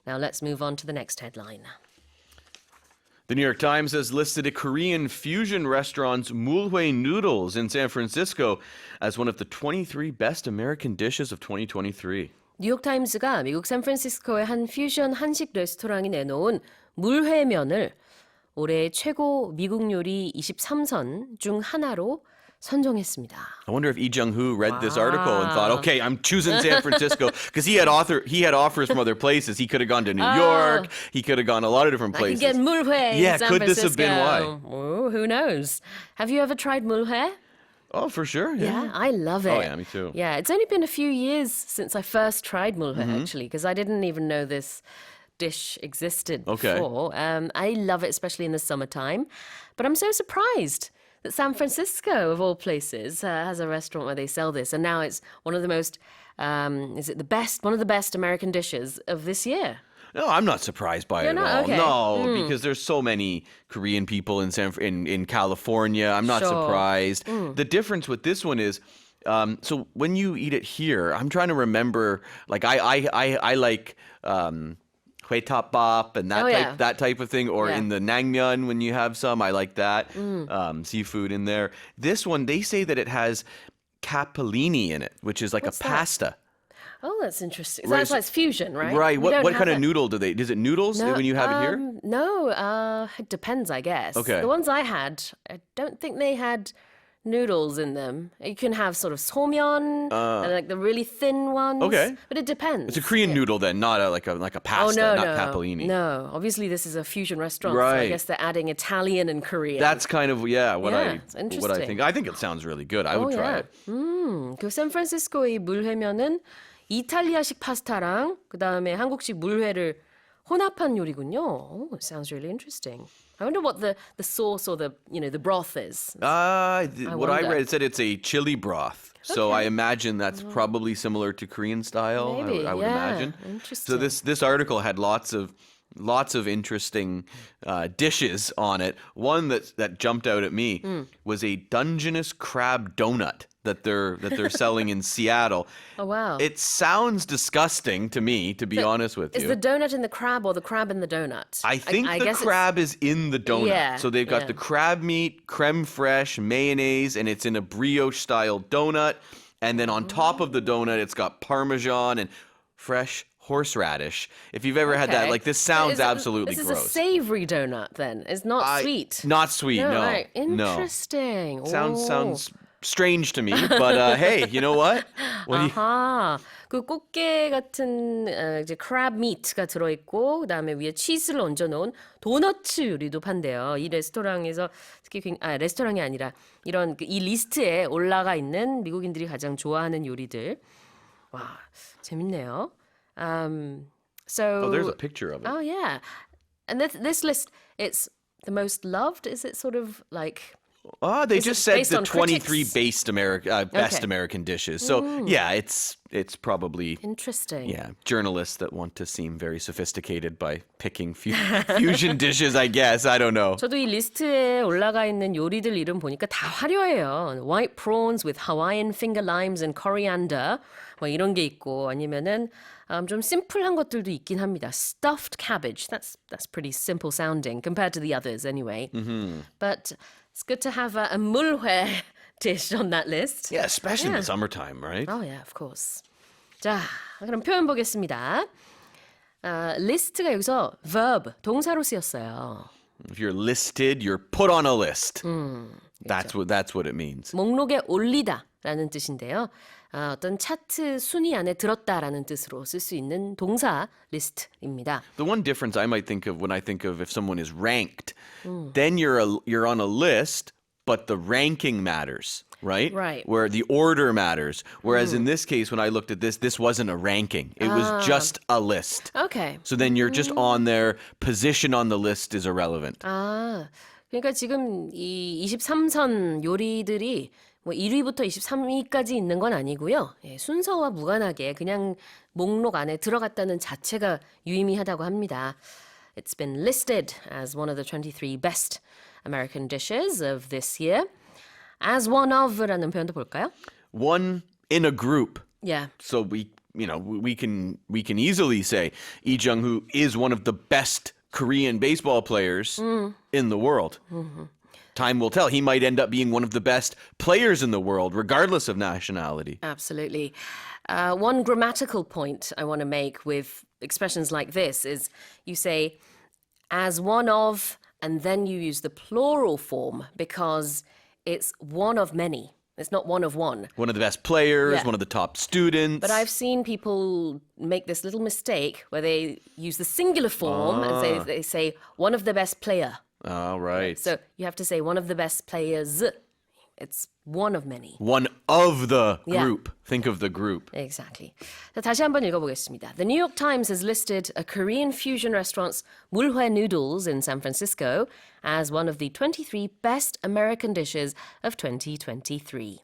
Now let's move on to the next headline. The New York Times has listed a Korean fusion restaurant's Mulhwe Noodles in San Francisco as one of the 23 best American dishes of 2023. 뉴욕타임스가 미국 샌프란시스코의 한 퓨전 한식 레스토랑이 내놓은 물회면을 올해 최고 미국 요리 23선 중 하나로 선정했습니다. I wonder if Lee Jung-hoo read this article and thought, okay, I'm choosing San Francisco because he had offers from other places. He could have gone to New York. He could have gone a lot of different places. I can get mulhwe in San could Francisco. this have been why? Oh, who knows? Have you ever tried mulhwe? Oh, for sure. Yeah. I love it. Oh, yeah, me too. Yeah, it's only been a few years since I first tried mulhwe, actually, because I didn't even know this dish existed before. I love it, especially in the summertime. But I'm so surprised that San Francisco, of all places, has a restaurant where they sell this. And now it's one of the most, one of the best American dishes of this year. No, I'm not surprised by it at all. Okay. No, because there's so many Korean people in California. I'm not surprised. The difference with this one is, so when you eat it here, I'm trying to remember. Like I like 회덮밥 and that type of thing, or in the naengmyeon when you have some, I like that seafood in there. This one, they say that it has capellini in it, which is like What's a that? pasta. Oh, that's interesting. So that's like fusion, right? Right. We don't What have kind of it. noodle do they? Is it noodles when you have it here? No, it depends, I guess. Okay. The ones I had, I don't think they had noodles in them. You can have sort of sommyeon and like the really thin ones. Okay. But it depends. It's a Korean noodle then, not like a pasta, no, not capellini. No, obviously this is a fusion restaurant, so I Right. guess they're adding Italian and Korean. That's kind of what it's I interesting. think. I think it sounds really good. I would try it. 그 샌프란시스코의 물회면은 이탈리아식 파스타랑 그다음에 한국식 물회를 혼합한 요리군요. Oh, it sounds really interesting. I wonder what the sauce or the broth is. What I wonder. read, it said it's a chili broth. So I imagine that's probably similar to Korean style. Maybe, I would imagine. Interesting. So this article had lots of interesting dishes on it. One that jumped out at me was a Dungeness crab donut that they're selling in Seattle. Oh, wow. It sounds disgusting to me, to be honest with Is you. the donut in the crab or the crab in the donut? I think the guess crab is in the donut. Yeah, So they've got the crab meat, creme fraiche, mayonnaise, and it's in a brioche-style donut. And then on top of the donut, it's got Parmesan and fresh horseradish. If you've ever had that, like this sounds absolutely this gross. This is a savory donut then. It's not sweet. Not sweet, no. Right. No. Interesting. Sounds strange to me, but hey, you know what? 아하, 그 꽃게 같은 이제 crab meat가 들어있고 그다음에 위에 치즈를 얹어놓은 도너츠 요리도 판대요. 이 레스토랑에서 특히 레스토랑이 아니라 이런 이 리스트에 올라가 있는 미국인들이 가장 좋아하는 요리들. 와, 재밌네요. So there's a picture of it. Oh yeah, and this list, it's the most loved. Is it sort of like? They just said based the on 23 critics? best American dishes. So yeah, it's probably Interesting. journalists that want to seem very sophisticated by picking fusion dishes. I guess I don't know. 저도 이 리스트에 올라가 있는 요리들 이름 보니까 다 화려해요. White prawns with Hawaiian finger limes and coriander. 뭐 이런 게 있고 아니면은 좀 심플한 것들도 있긴 합니다. Stuffed cabbage. That's pretty simple sounding compared to the others anyway. But it's good to have a mulhwe dish on that list. Yeah, especially in the summertime, right? Oh yeah, of course. 자, 그럼 표현 보겠습니다. 리스트가 여기서 verb, 동사로 쓰였어요. If you're listed, you're put on a list. That's what it means. 목록에 올리다라는 뜻인데요. 어떤 차트 순위 안에 들었다라는 뜻으로 쓸 수 있는 동사 리스트입니다. The one difference I might think of when I think of if someone is ranked, then you're on a list, but the ranking matters, right? Right. Where the order matters. Whereas in this case, when I looked at this wasn't a ranking. It was just a list. Okay. So then you're just on there. Position on the list is irrelevant. 그러니까 지금 이 23선 요리들이 뭐 1위부터 23위까지 있는 건 아니고요. 순서와 무관하게 그냥 목록 안에 들어갔다는 자체가 유의미하다고 합니다. It's been listed as one of the 23 best American dishes of this year. As one of라는 표현도 볼까요? One in a group. Yeah. So we we can easily say Lee Jung-hoo is one of the best Korean baseball players in the world. Time will tell. He might end up being one of the best players in the world, regardless of nationality. Absolutely. One grammatical point I want to make with expressions like this is you say, as one of, and then you use the plural form because it's one of many. It's not one of one. One of the best players, Yeah. one of the top students. But I've seen people make this little mistake where they use the singular form and they say one of the best player. All right. So you have to say one of the best players. It's one of many. One of the Yeah. group. Think of the group. Exactly. 자, 다시 한번 읽어보겠습니다. The New York Times has listed a Korean fusion restaurant's Mulhwe Noodles in San Francisco as one of the 23 best American dishes of 2023.